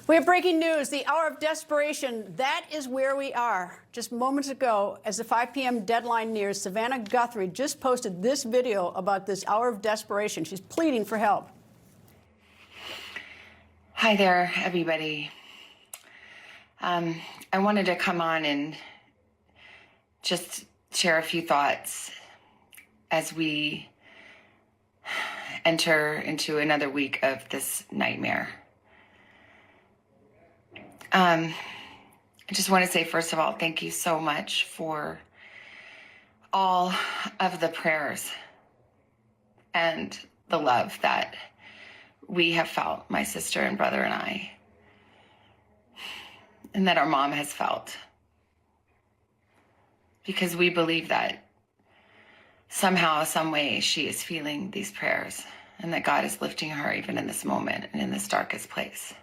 We have breaking news. The hour of desperation. That is where we are. Just moments ago, as the 5 p.m. deadline nears, Savannah Guthrie just posted this video about this hour of desperation. She's pleading for help. Hi there, everybody. I wanted to come on and just share a few thoughts as we enter into another week of this nightmare. I just want to say, first of all, thank you so much for all of the prayers and the love that we have felt, my sister and brother and I, and that our mom has felt. Because we believe that somehow, some way, she is feeling these prayers and that God is lifting her even in this moment and in this darkest place.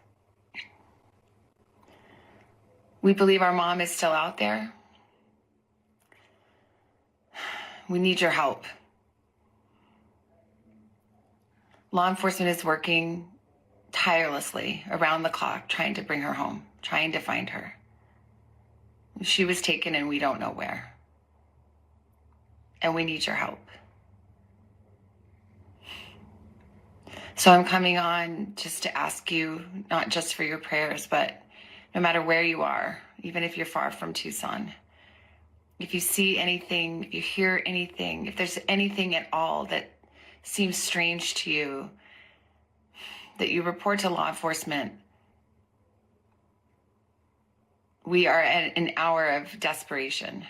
We believe our mom is still out there. We need your help. Law enforcement is working tirelessly around the clock, trying to bring her home, trying to find her. She was taken and we don't know where. And we need your help. So I'm coming on just to ask you, not just for your prayers, but no matter where you are, even if you're far from Tucson, if you see anything, if you hear anything, if there's anything at all that seems strange to you, that you report to law enforcement. We are at an hour of desperation,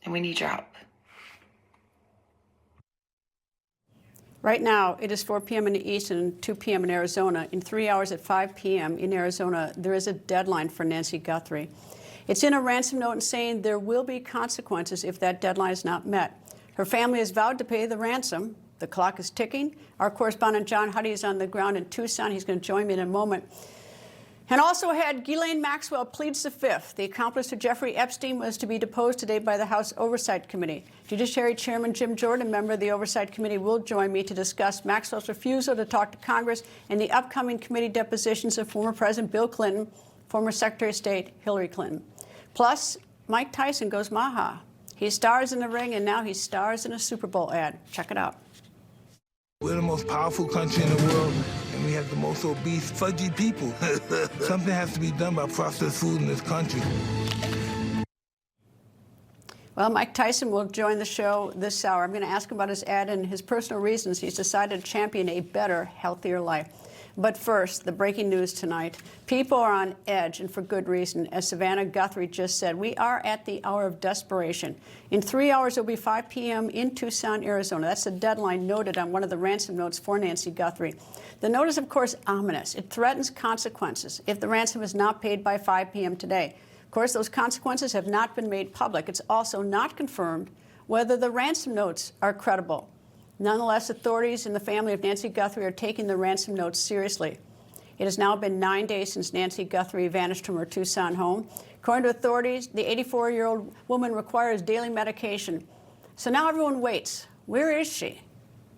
and we need your help. Right now, it is 4 p.m. in the East and 2 p.m. in Arizona. In 3 hours at 5 p.m. in Arizona, there is a deadline for Nancy Guthrie. It's in a ransom note and saying there will be consequences if that deadline is not met. Her family has vowed to pay the ransom. The clock is ticking. Our correspondent John Huddy is on the ground in Tucson. He's going to join me in a moment. And also ahead, Ghislaine Maxwell pleads the fifth. The accomplice to Jeffrey Epstein was to be deposed today by the House Oversight Committee. Judiciary Chairman Jim Jordan, a member of the Oversight Committee, will join me to discuss Maxwell's refusal to talk to Congress and the upcoming committee depositions of former President Bill Clinton, former Secretary of State Hillary Clinton. Plus, Mike Tyson goes maha. He stars in the ring, and now he stars in a Super Bowl ad. Check it out. We're the most powerful country in the world, and we have the most obese, fudgy people. Something has to be done about processed food in this country. Well, Mike Tyson will join the show this hour. I'm going to ask him about his ad and his personal reasons he's decided to champion a better, healthier life. But first, the breaking news tonight. People are on edge, and for good reason. As Savannah Guthrie just said, we are at the hour of desperation. In 3 hours, it will be 5 p.m. in Tucson, Arizona. That's the deadline noted on one of the ransom notes for Nancy Guthrie. The note is, of course, ominous. It threatens consequences if the ransom is not paid by 5 p.m. today. Of course, those consequences have not been made public. It's also not confirmed whether the ransom notes are credible. Nonetheless, authorities in the family of Nancy Guthrie are taking the ransom notes seriously. It has now been 9 days since Nancy Guthrie vanished from her Tucson home. According to authorities, the 84-year-old woman requires daily medication. So now everyone waits. Where is she?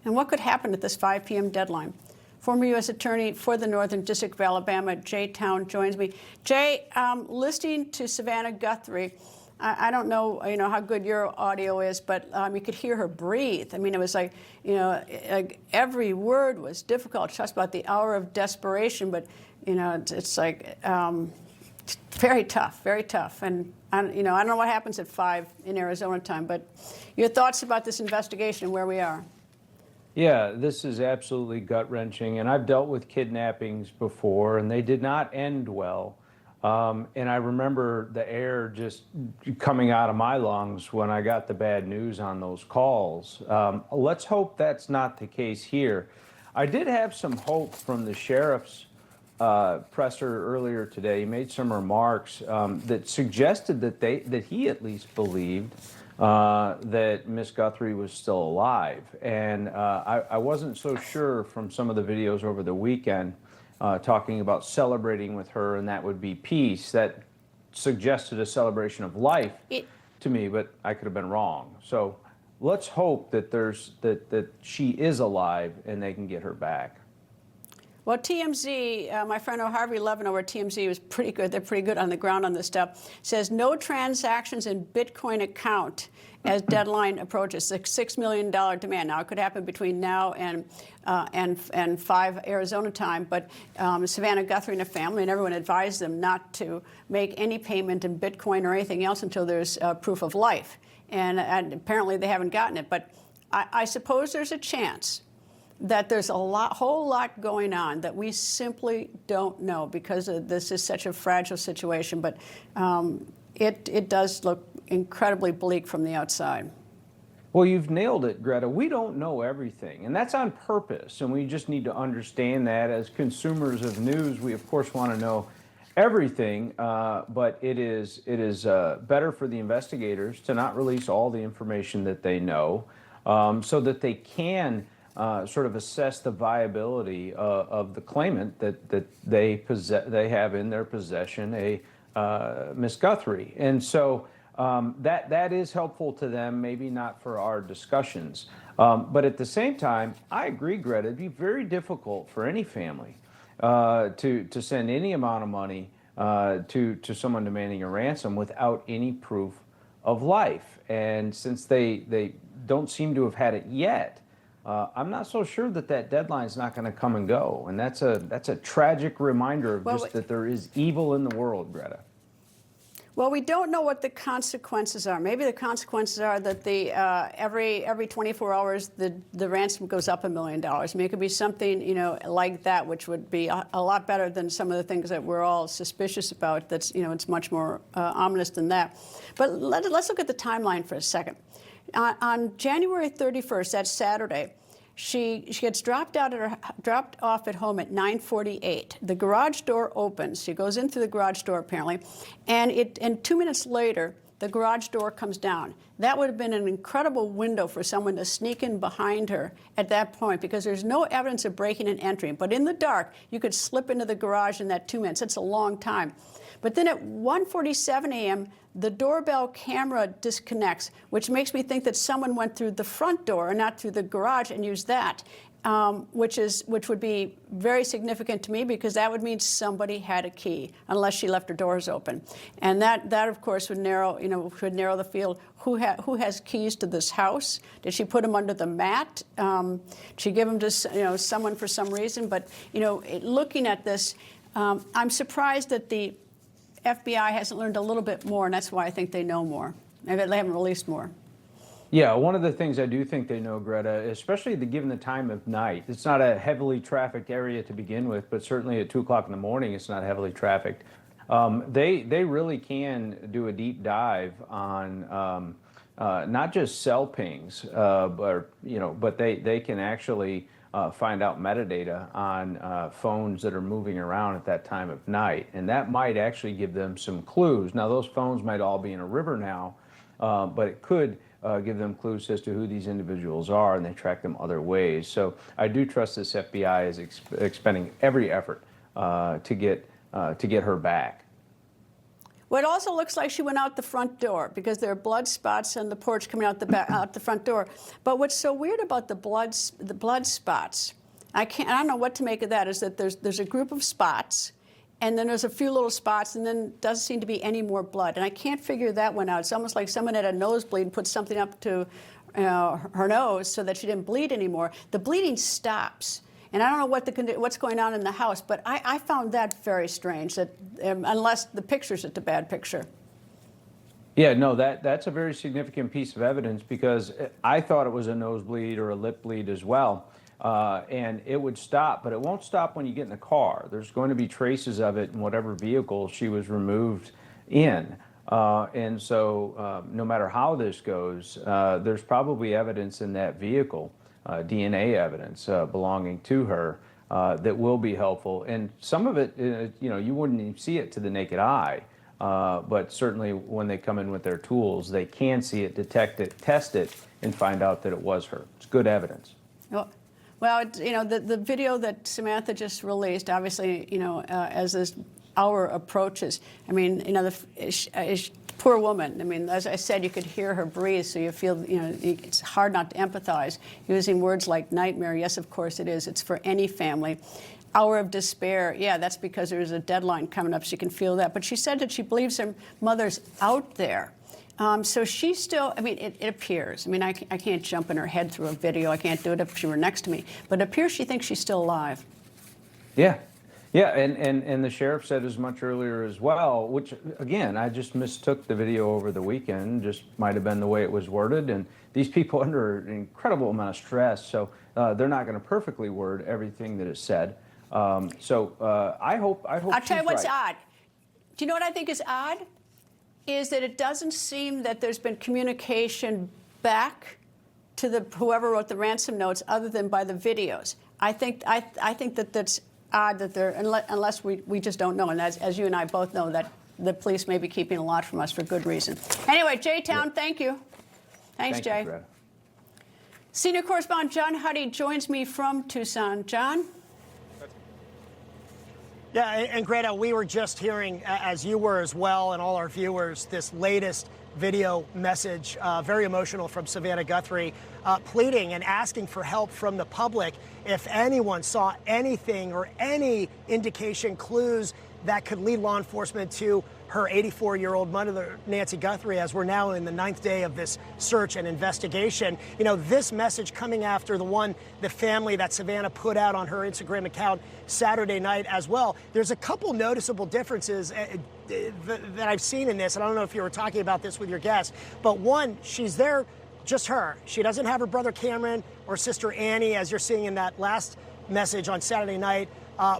And what could happen at this 5 p.m. deadline? Former U.S. Attorney for the Northern District of Alabama, Jay Town, joins me. Jay, listening to Savannah Guthrie, I don't know, how good your audio is, but you could hear her breathe. I mean, it was like, like every word was difficult. Just about the hour of desperation, but it's like very tough, very tough. And I don't know what happens at 5 in Arizona time, but your thoughts about this investigation and where we are? Yeah, this is absolutely gut-wrenching, and I've dealt with kidnappings before, and they did not end well. And I remember the air just coming out of my lungs when I got the bad news on those calls. Let's hope that's not the case here. I did have some hope from the sheriff's presser earlier today. He made some remarks that suggested that he at least believed that Miss Guthrie was still alive. And I wasn't so sure from some of the videos over the weekend talking about celebrating with her, and that would be peace. That suggested a celebration of life to me, but I could have been wrong. So let's hope that that she is alive and they can get her back. Well, TMZ, my friend Harvey Levin over at TMZ was pretty good. They're pretty good on the ground on this stuff. Says no transactions in Bitcoin account as deadline approaches. The $6 million demand. Now it could happen between now and 5 Arizona time. But Savannah, Guthrie, and her family and everyone advised them not to make any payment in Bitcoin or anything else until there's proof of life. And apparently they haven't gotten it. But I suppose there's a chance that there's a whole lot going on that we simply don't know because this is such a fragile situation. But it does look incredibly bleak from the outside. Well, you've nailed it, Greta. We don't know everything, and that's on purpose, and we just need to understand that. As consumers of news, we, of course, want to know everything, but it is better for the investigators to not release all the information that they know so that they can sort of assess the viability of the claimant that they have in their possession Miss Guthrie. And so that is helpful to them, maybe not for our discussions. But at the same time, I agree, Greta, it'd be very difficult for any family to send any amount of money to someone demanding a ransom without any proof of life. And since they don't seem to have had it yet, I'm not so sure that deadline is not going to come and go. And that's a tragic reminder of just that there is evil in the world, Greta. Well, we don't know what the consequences are. Maybe the consequences are that every 24 hours the ransom goes up $1 million. I mean, it could be something like that, which would be a lot better than some of the things that we're all suspicious about. That's it's much more ominous than that. But let's look at the timeline for a second. On January 31st, that's Saturday, she gets dropped off at home at 9:48. The garage door opens. She goes in through the garage door apparently, and 2 minutes later, the garage door comes down. That would have been an incredible window for someone to sneak in behind her at that point because there's no evidence of breaking and entering. But in the dark, you could slip into the garage in that 2 minutes. That's a long time. But then at 1:47 a.m., the doorbell camera disconnects, which makes me think that someone went through the front door and not through the garage and used that, which would be very significant to me because that would mean somebody had a key, unless she left her doors open, and that of course would narrow the field. Who has keys to this house? Did she put them under the mat? Did she give them to someone for some reason? But looking at this, I'm surprised that the FBI hasn't learned a little bit more, and that's why I think they know more. Maybe they haven't released more. Yeah, one of the things I do think they know, Greta, especially given the time of night, it's not a heavily trafficked area to begin with, but certainly at 2 o'clock in the morning, it's not heavily trafficked. They really can do a deep dive on not just cell pings, but they can actually find out metadata on phones that are moving around at that time of night. And that might actually give them some clues. Now, those phones might all be in a river now, but it could give them clues as to who these individuals are, and they track them other ways. So I do trust this FBI is expending every effort to get her back. Well, it also looks like she went out the front door because there are blood spots on the porch coming out out the front door. But what's so weird about the blood spots, I don't know what to make of that, is that there's a group of spots, and then there's a few little spots, and then doesn't seem to be any more blood. And I can't figure that one out. It's almost like someone had a nosebleed and put something up to her nose so that she didn't bleed anymore. The bleeding stops. And I don't know what's going on in the house, but I found that very strange, that unless the picture's a bad picture. Yeah, no, that's a very significant piece of evidence because I thought it was a nosebleed or a lip bleed as well. And it would stop, but it won't stop when you get in the car. There's going to be traces of it in whatever vehicle she was removed in. And so no matter how this goes, there's probably evidence in that vehicle, DNA evidence belonging to her that will be helpful. And some of it, you wouldn't even see it to the naked eye. But certainly when they come in with their tools, they can see it, detect it, test it, and find out that it was her. It's good evidence. Well, the video that Samantha just released, obviously, as this hour approaches, I mean, the poor woman. I mean, as I said, you could hear her breathe, so you feel, it's hard not to empathize. Using words like nightmare, yes, of course it is. It's for any family. hour of despair. Yeah, that's because there's a deadline coming up. She can feel that. But she said that she believes her mother's out there. So she's still, I mean, it appears. I mean, I can't jump in her head through a video. I can't do it if she were next to me. But it appears she thinks she's still alive. Yeah. Yeah, and the sheriff said as much earlier as well, which, again, I just mistook the video over the weekend, just might have been the way it was worded. And these people under an incredible amount of stress, so they're not going to perfectly word everything that is said. I hope I'll tell you what's right. odd. Do you know what I think is odd? Is that it doesn't seem that there's been communication back to whoever wrote the ransom notes other than by the videos. I think that that's odd that they're, unless we just don't know. And as you and I both know, that the police may be keeping a lot from us for good reason. Anyway, J-Town, thank you. Thanks, Jay. You, Senior correspondent John Huddy joins me from Tucson. John? Yeah, and Greta, we were just hearing, as you were as well, and all our viewers, this latest video message, very emotional from Savannah Guthrie, pleading and asking for help from the public if anyone saw anything or any indication, clues that could lead law enforcement to her 84-year-old mother, Nancy Guthrie, as we're now in the 9th day of this search and investigation. You know, this message coming after the family that Savannah put out on her Instagram account Saturday night as well. There's a couple noticeable differences that I've seen in this, and I don't know if you were talking about this with your guest, but one, she's there, just her. She doesn't have her brother Cameron or sister Annie, as you're seeing in that last message on Saturday night,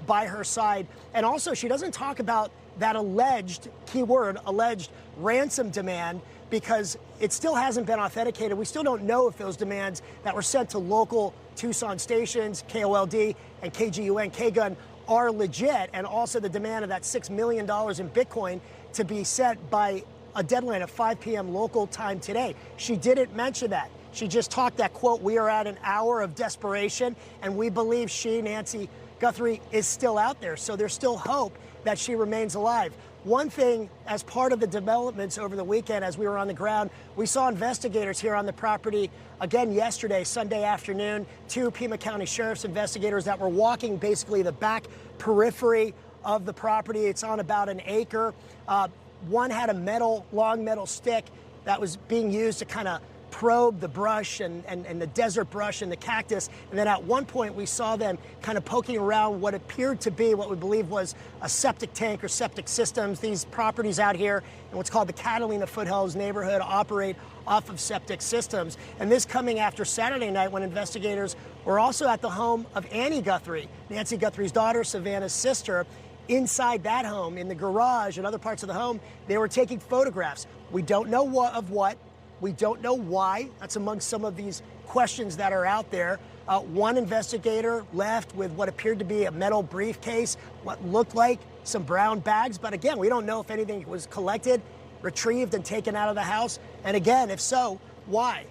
by her side. And also, she doesn't talk about that alleged, keyword, alleged ransom demand, because it still hasn't been authenticated. We still don't know if those demands that were sent to local Tucson stations, KOLD and KGUN, KGUN, are legit, and also the demand of that $6 million in Bitcoin to be sent by a deadline of 5 p.m. local time today. She didn't mention that. She just talked that, quote, "We are at an hour of desperation, and we believe she, Nancy Guthrie, is still out there." So there's still hope that she remains alive. One thing, as part of the developments over the weekend, as we were on the ground, we saw investigators here on the property again yesterday, Sunday afternoon, 2 Pima County Sheriff's investigators that were walking basically the back periphery of the property. It's on about an acre. One had a long metal stick that was being used to kind of probe the brush and the desert brush and the cactus. And then at one point we saw them kind of poking around what appeared to be what we believe was a septic tank or septic systems. These properties out here in what's called the Catalina Foothills neighborhood operate off of septic systems. And this coming after Saturday night when investigators were also at the home of Annie Guthrie, Nancy Guthrie's daughter, Savannah's sister. Inside that home, in the garage and other parts of the home, they were taking photographs. We don't know what. We don't know why. That's among some of these questions that are out there. One investigator left with what appeared to be a metal briefcase, what looked like some brown bags. But again, we don't know if anything was collected, retrieved, and taken out of the house. And again, if so, why?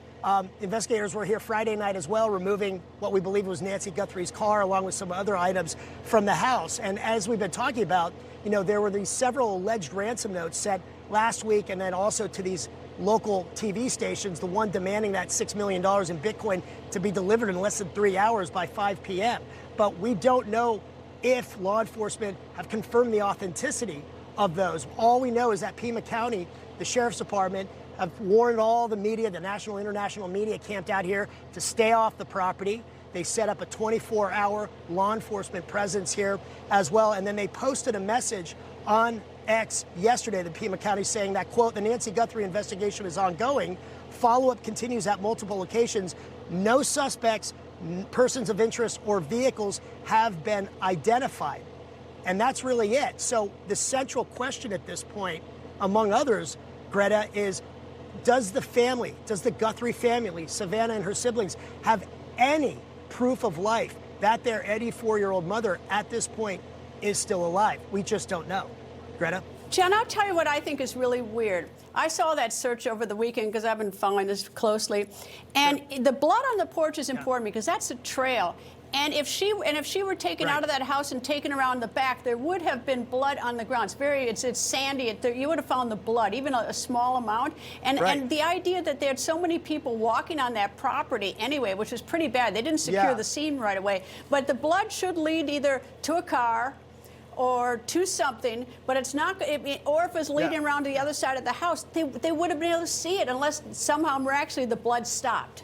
Investigators were here Friday night as well, removing what we believe was Nancy Guthrie's car, along with some other items from the house. And as we've been talking about, you know, there were these several alleged ransom notes sent last week, and then also to these local TV stations, the one demanding that $6 million in Bitcoin to be delivered in less than 3 hours by 5 p.m. But we don't know if law enforcement have confirmed the authenticity of those. All we know is that Pima County, the Sheriff's Department, have warned all the media, the national, international media camped out here to stay off the property. They set up a 24-hour law enforcement presence here as well. And then they posted a message on X yesterday, the Pima County, saying that, quote, "The Nancy Guthrie investigation is ongoing. Follow-up continues at multiple locations. No suspects, persons of interest, or vehicles have been identified." And that's really it. So the central question at this point, among others, Greta, is does the Guthrie family, Savannah and her siblings, have any proof of life that their 84-year-old mother at this point is still alive? We just don't know. Greta? Jen, I'll tell you what I think is really weird. I saw that search over the weekend because I've been following this closely. And the blood on the porch is important because that's a trail. And if she were taken out of that house and taken around the back, there would have been blood on the ground. It's sandy. You would have found the blood, even a small amount. And the idea that there had so many people walking on that property anyway, which was pretty bad. They didn't secure the scene right away. But the blood should lead either to a car or to something, but it's not, or if it's leading around to the other side of the house, they would have been able to see it unless somehow miraculously the blood stopped.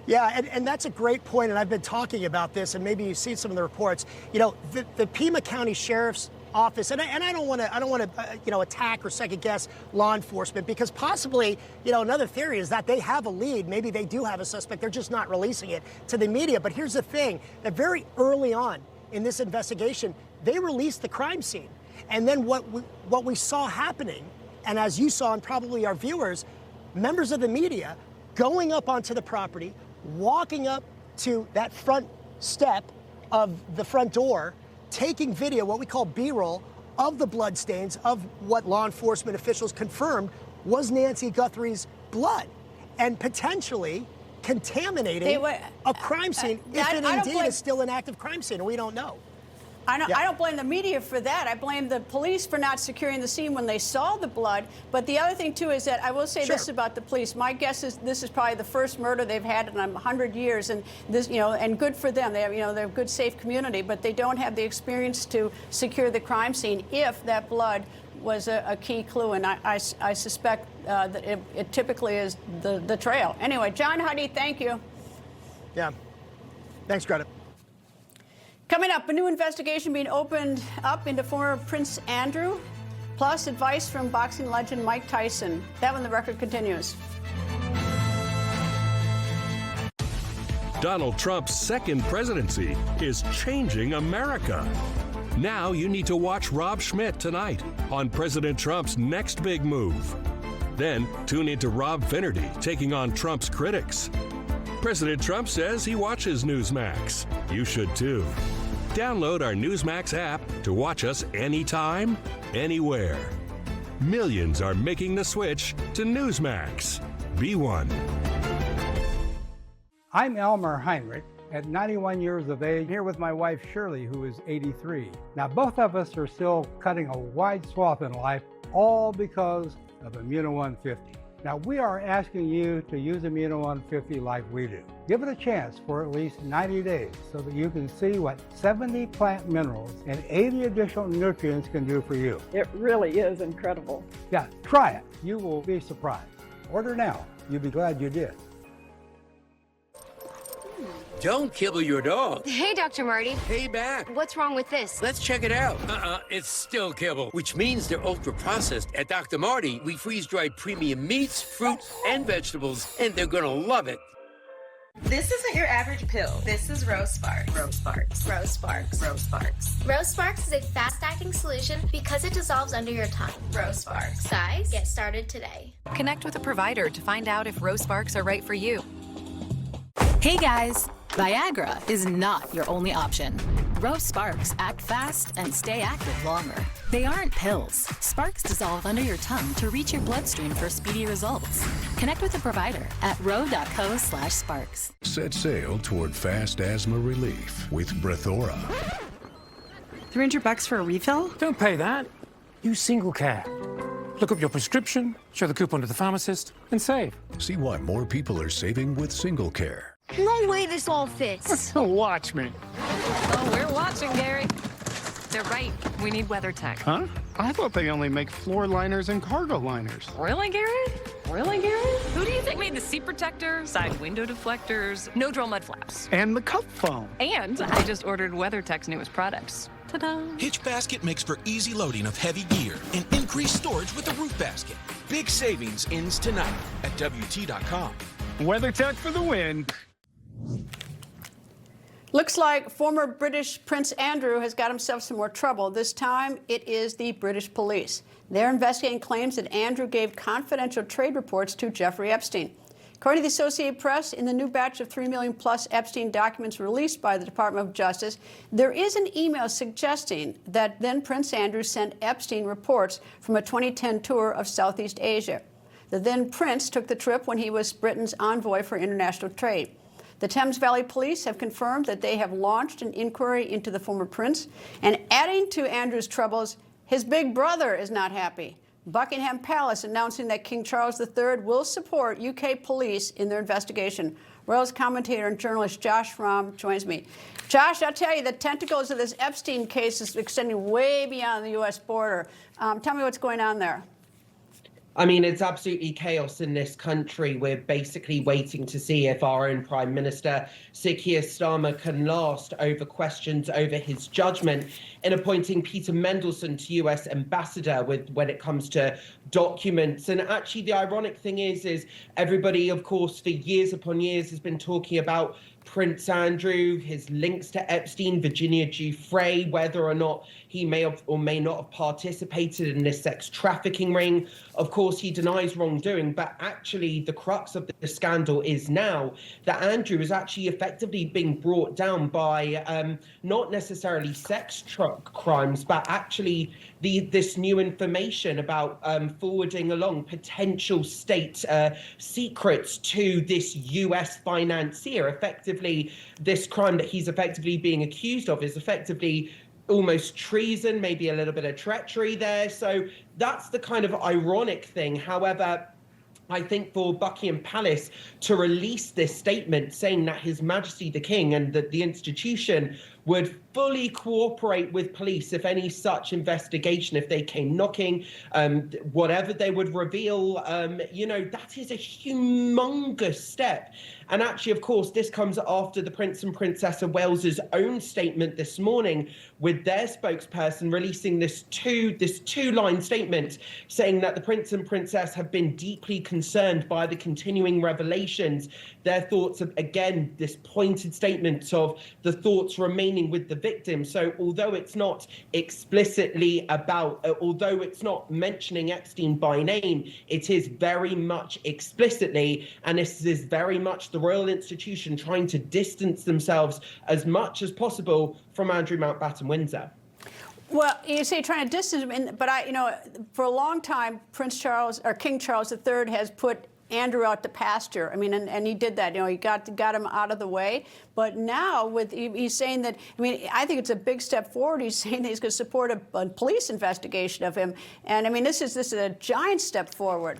Yeah, and that's a great point, and I've been talking about this, and maybe you've seen some of the reports. You know, the Pima County Sheriff's Office, and I don't want to, attack or second guess law enforcement, because possibly, another theory is that they have a lead. Maybe they do have a suspect. They're just not releasing it to the media. But here's the thing: that very early on in this investigation, they released the crime scene, and then what we saw happening, and as you saw, and probably our viewers, members of the media going up onto the property, walking up to that front step of the front door, taking video, what we call B-roll, of the bloodstains of what law enforcement officials confirmed was Nancy Guthrie's blood, and potentially contaminating a crime scene if it indeed is still an active crime scene, and we don't know. I don't blame the media for that. I blame the police for not securing the scene when they saw the blood. But the other thing, too, is that I will say this about the police. My guess is this is probably the first murder they've had in 100 years. And this, and good for them. They have, they're a good, safe community. But they don't have the experience to secure the crime scene if that blood was a key clue. And I suspect that it typically is the trail. Anyway, John Huddy, thank you. Yeah. Thanks, Greta. Coming up, a new investigation being opened up into former Prince Andrew, plus advice from boxing legend Mike Tyson. That when the record continues. Donald Trump's second presidency is changing America. Now you need to watch Rob Schmitt tonight on President Trump's next big move. Then tune into Rob Finnerty taking on Trump's critics. President Trump says he watches Newsmax. You should too. Download our Newsmax app to watch us anytime, anywhere. Millions are making the switch to Newsmax. Be one. I'm Elmer Heinrich, at 91 years of age, here with my wife Shirley, who is 83. Now, both of us are still cutting a wide swath in life, all because of Immuno 150. Now, we are asking you to use Immuno 150 like we do. Give it a chance for at least 90 days so that you can see what 70 plant minerals and 80 additional nutrients can do for you. It really is incredible. Yeah, try it. You will be surprised. Order now. You'll be glad you did. Don't kibble your dog. Hey, Dr. Marty. Hey, Mac. What's wrong with this? Let's check it out. It's still kibble, which means they're ultra-processed. At Dr. Marty, we freeze-dried premium meats, fruits, and vegetables, and they're gonna love it. This isn't your average pill. This is Rose Sparks. Rose Sparks. Rose Sparks. Rose Sparks. Rose Sparks is a fast-acting solution because it dissolves under your tongue. Rose Sparks. Guys, get started today. Connect with a provider to find out if Rose Sparks are right for you. Hey guys, Viagra is not your only option. Rose Sparks act fast and stay active longer. They aren't pills. Sparks dissolve under your tongue to reach your bloodstream for speedy results. Connect with a provider at ro.co/sparks. Set sail toward fast asthma relief with Brethora. $300 for a refill? Don't pay that. Use Single Care. Look up your prescription, show the coupon to the pharmacist, and save. See why more people are saving with Single Care. No way this all fits. Watch me. Oh, we're watching, Gary. They're right. We need WeatherTech. Huh? I thought they only make floor liners and cargo liners. Really, Gary? Really, Gary? Who do you think made the seat protector, side window deflectors, no-drill mud flaps? And the cup foam. And I just ordered WeatherTech's newest products. Ta-da! Hitch Basket makes for easy loading of heavy gear and increased storage with the roof basket. Big savings ends tonight at WT.com. WeatherTech for the win. Looks like former British Prince Andrew has got himself some more trouble. This time, it is the British police. They're investigating claims that Andrew gave confidential trade reports to Jeffrey Epstein. According to the Associated Press, in the new batch of 3 million-plus Epstein documents released by the Department of Justice, there is an email suggesting that then Prince Andrew sent Epstein reports from a 2010 tour of Southeast Asia. The then prince took the trip when he was Britain's envoy for international trade. The Thames Valley Police have confirmed that they have launched an inquiry into the former prince. And adding to Andrew's troubles, his big brother is not happy. Buckingham Palace announcing that King Charles III will support UK police in their investigation. Royals commentator and journalist Josh Rahm joins me. Josh, I'll tell you, the tentacles of this Epstein case is extending way beyond the U.S. border. Tell me what's going on there. I mean, it's absolutely chaos in this country. We're basically waiting to see if our own Prime Minister, Sir Keir Starmer, can last over questions over his judgment in appointing Peter Mendelsohn to US ambassador when it comes to documents. And actually, the ironic thing is everybody, of course, for years upon years has been talking about Prince Andrew, his links to Epstein, Virginia Giuffre, whether or not he may have or may not have participated in this sex trafficking ring. Of course, he denies wrongdoing, but actually the crux of the scandal is now that Andrew is actually effectively being brought down by not necessarily sex crimes, but actually this new information about forwarding along potential state secrets to this US financier. Effectively, this crime that he's effectively being accused of is effectively almost treason, maybe a little bit of treachery there. So that's the kind of ironic thing. However, I think for Buckingham Palace to release this statement saying that His Majesty the King and that the institution would fully cooperate with police if any such investigation, if they came knocking, whatever they would reveal, that is a humongous step. And actually, of course, this comes after the Prince and Princess of Wales's own statement this morning, with their spokesperson releasing this two-line statement saying that the Prince and Princess have been deeply concerned by the continuing revelations. Their thoughts of, again, this pointed statement of the thoughts remaining with the victim. So although it's not explicitly about, although it's not mentioning Epstein by name, it is very much explicitly, and this is very much the royal institution trying to distance themselves as much as possible from Andrew Mountbatten Windsor. Well, you say trying to distance him, but for a long time, King Charles III has put Andrew out to pasture. I mean, and he did that. He got him out of the way. But now he's saying that. I mean, I think it's a big step forward. He's saying that he's going to support a police investigation of him. And I mean, this is a giant step forward.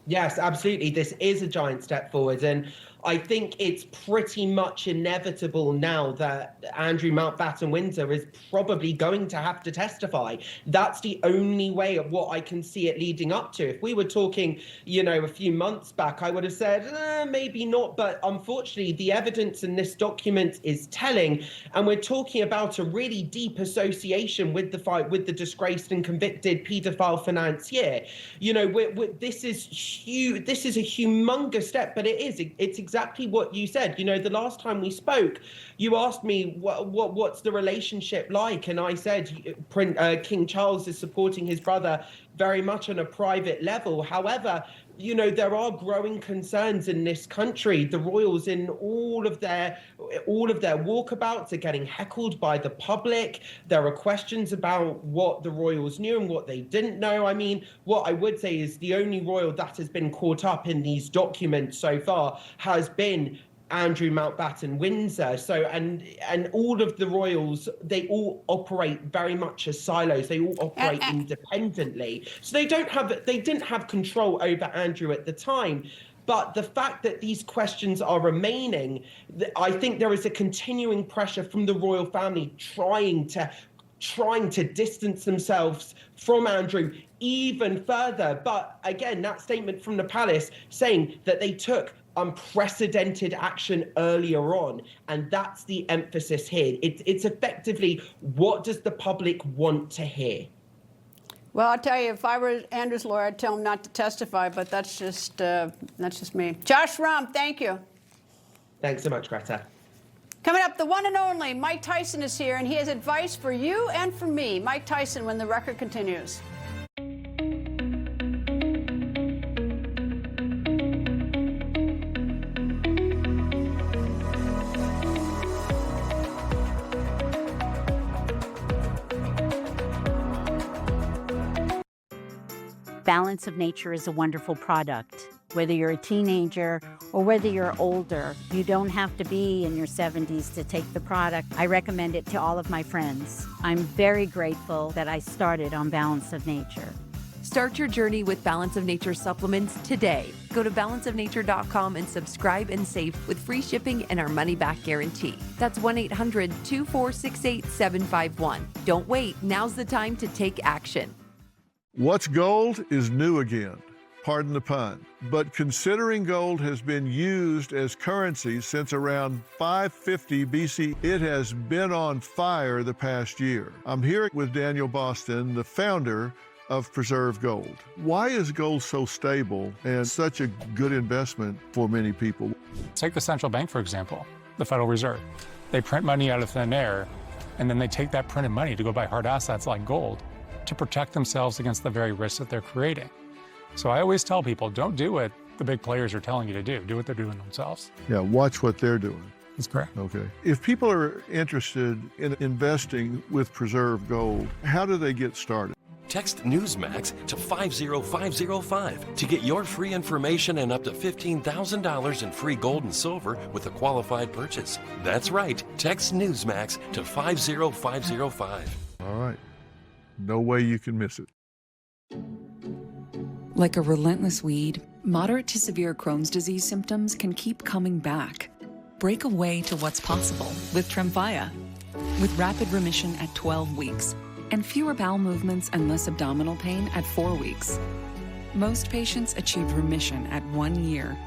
Yes, absolutely. This is a giant step forward. And I think it's pretty much inevitable now that Andrew Mountbatten Windsor is probably going to have to testify. That's the only way of what I can see it leading up to. If we were talking, a few months back, I would have said, maybe not. But unfortunately, the evidence in this document is telling. And we're talking about a really deep association with the fight with the disgraced and convicted paedophile financier. This is huge. This is a humongous step, but it's exactly what you said. The last time we spoke, you asked me what's the relationship like, and I said King Charles is supporting his brother very much on a private level. However, there are growing concerns in this country. The royals, in all of their walkabouts, are getting heckled by the public. There are questions about what the royals knew and what they didn't know. I mean, what I would say is the only royal that has been caught up in these documents so far has been Andrew Mountbatten Windsor. So and all of the royals, they all operate very much as silos. They all operate independently. So they didn't have control over Andrew at the time. But the fact that these questions are remaining, I think there is a continuing pressure from the royal family trying to distance themselves from Andrew even further. But again, that statement from the palace saying that they took unprecedented action earlier on, and that's the emphasis here. It's effectively, what does the public want to hear? Well, I'll tell you, if I were Andrew's lawyer, I'd tell him not to testify, but that's just me. Josh Rahm, thank you. Thanks so much, Greta. Coming up, the one and only Mike Tyson is here, and he has advice for you and for me. Mike Tyson, when the record continues. Balance of Nature is a wonderful product. Whether you're a teenager or whether you're older, you don't have to be in your 70s to take the product. I recommend it to all of my friends. I'm very grateful that I started on Balance of Nature. Start your journey with Balance of Nature supplements today. Go to balanceofnature.com and subscribe and save with free shipping and our money-back guarantee. That's 1-800-246-8751. Don't wait. Now's the time to take action. What's gold is new again. Pardon the pun. But considering gold has been used as currency since around 550 BC, it has been on fire the past year. I'm here with Daniel Boston, the founder of Preserve Gold. Why is gold so stable and such a good investment for many people? Take the central bank, for example, the Federal Reserve. They print money out of thin air, and then they take that printed money to go buy hard assets like gold to protect themselves against the very risks that they're creating. So I always tell people, don't do what the big players are telling you to do. Do what they're doing themselves. Yeah, watch what they're doing. That's correct. Okay. If people are interested in investing with Preserve Gold, how do they get started? Text Newsmax to 50505 to get your free information and up to $15,000 in free gold and silver with a qualified purchase. That's right. Text Newsmax to 50505. All right. No way you can miss it. Like a relentless weed, moderate to severe Crohn's disease symptoms can keep coming back. Break away to what's possible with Tremfya. With rapid remission at 12 weeks and fewer bowel movements and less abdominal pain at 4 weeks. Most patients achieved remission at 1 year,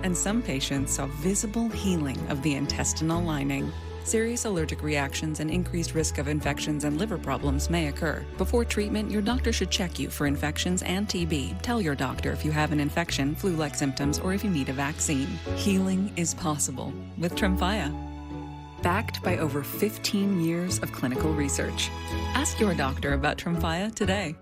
and some patients saw visible healing of the intestinal lining. Serious allergic reactions and increased risk of infections and liver problems may occur. Before treatment, your doctor should check you for infections and TB. Tell your doctor if you have an infection, flu-like symptoms, or if you need a vaccine. Healing is possible with Tremfya. Backed by over 15 years of clinical research. Ask your doctor about Tremfya today.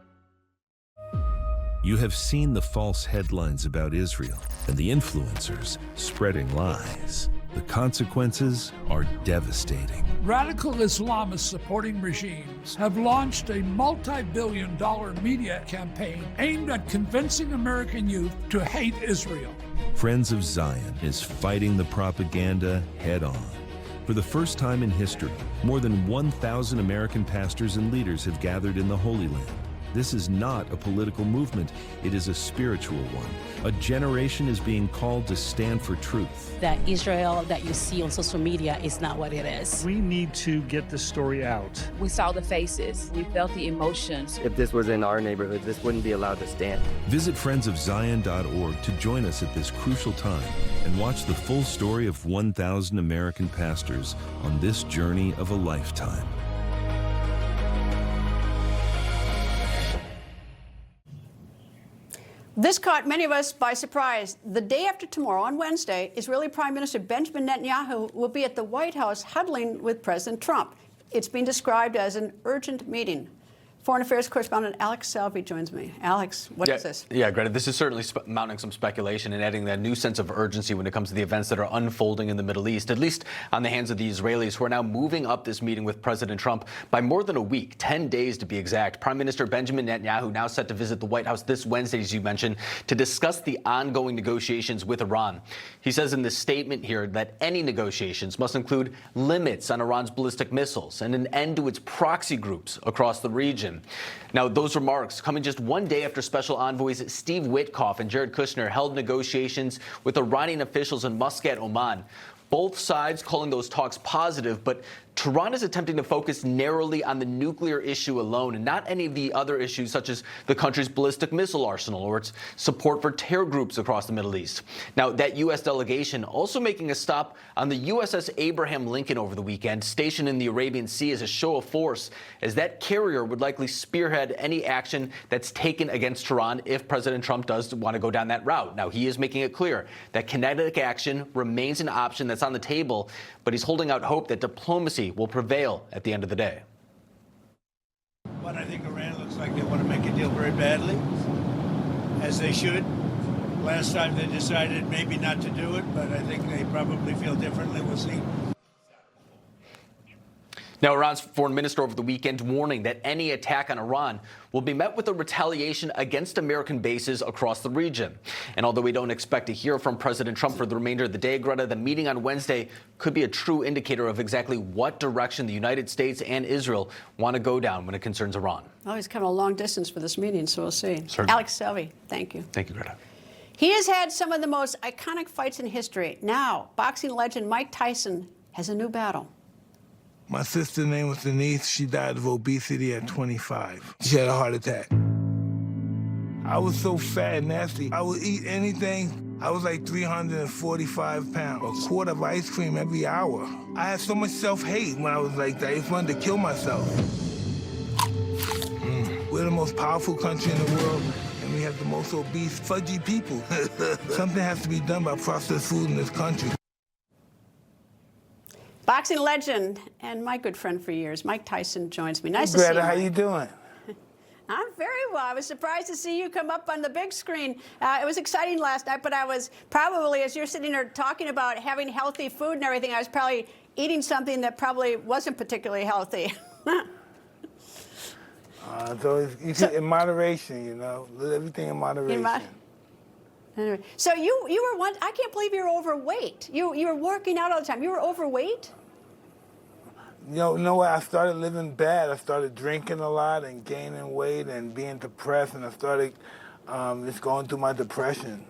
You have seen the false headlines about Israel and the influencers spreading lies. The consequences are devastating. Radical Islamists supporting regimes have launched a multi-billion-dollar media campaign aimed at convincing American youth to hate Israel. Friends of Zion is fighting the propaganda head on. For the first time in history, more than 1,000 American pastors and leaders have gathered in the Holy Land. This is not a political movement, it is a spiritual one. A generation is being called to stand for truth. That Israel that you see on social media is not what it is. We need to get the story out. We saw the faces, we felt the emotions. If this was in our neighborhood, this wouldn't be allowed to stand. Visit friendsofzion.org to join us at this crucial time and watch the full story of 1,000 American pastors on this journey of a lifetime. This caught many of us by surprise. The day after tomorrow, on Wednesday, Israeli Prime Minister Benjamin Netanyahu will be at the White House huddling with President Trump. It's been described as an urgent meeting. Foreign Affairs correspondent Alex Salvi joins me. Alex, what is this? Yeah, Greta, this is certainly mounting some speculation and adding that new sense of urgency when it comes to the events that are unfolding in the Middle East, at least on the hands of the Israelis, who are now moving up this meeting with President Trump by more than a week, 10 days to be exact. Prime Minister Benjamin Netanyahu now set to visit the White House this Wednesday, as you mentioned, to discuss the ongoing negotiations with Iran. He says in this statement here that any negotiations must include limits on Iran's ballistic missiles and an end to its proxy groups across the region. Now, those remarks coming just one day after Special Envoys Steve Witkoff and Jared Kushner held negotiations with Iranian officials in Muscat, Oman. Both sides calling those talks positive, but Tehran is attempting to focus narrowly on the nuclear issue alone and not any of the other issues such as the country's ballistic missile arsenal or its support for terror groups across the Middle East. Now, that U.S. delegation also making a stop on the USS Abraham Lincoln over the weekend, stationed in the Arabian Sea as a show of force, as that carrier would likely spearhead any action that's taken against Tehran if President Trump does want to go down that route. Now, he is making it clear that kinetic action remains an option that's on the table, but he's holding out hope that diplomacy will prevail at the end of the day. But I think Iran looks like they want to make a deal very badly, as they should. Last time they decided maybe not to do it, but I think they probably feel differently. We'll see. Now, Iran's foreign minister over the weekend warning that any attack on Iran will be met with a retaliation against American bases across the region. And although we don't expect to hear from President Trump for the remainder of the day, Greta, the meeting on Wednesday could be a true indicator of exactly what direction the United States and Israel want to go down when it concerns Iran. Well, he's come a long distance for this meeting, so we'll see. Certainly. Alex Salvi, thank you. Thank you, Greta. He has had some of the most iconic fights in history. Now, boxing legend Mike Tyson has a new battle. My sister's name was Denise. She died of obesity at 25. She had a heart attack. I was so fat and nasty. I would eat anything. I was like 345 pounds. A quart of ice cream every hour. I had so much self-hate when I was like that. It's fun to kill myself. We're the most powerful country in the world, and we have the most obese, fudgy people. Something has to be done about processed food in this country. Boxing legend and my good friend for years, Mike Tyson, joins me. Nice Hey, to see you. Greta, how Mike. you doing? I'm very well. I was surprised to see you come up on the big screen. It was exciting last night, but I was probably, as you're sitting there talking about having healthy food and everything, I was probably eating something that probably wasn't particularly healthy. It's always in moderation, you know. Everything in moderation. Anyway, so you were once, I can't believe you're overweight. You were working out all the time. You were overweight? You know what? I started living bad. I started drinking a lot and gaining weight and being depressed, and I started just going through my depression.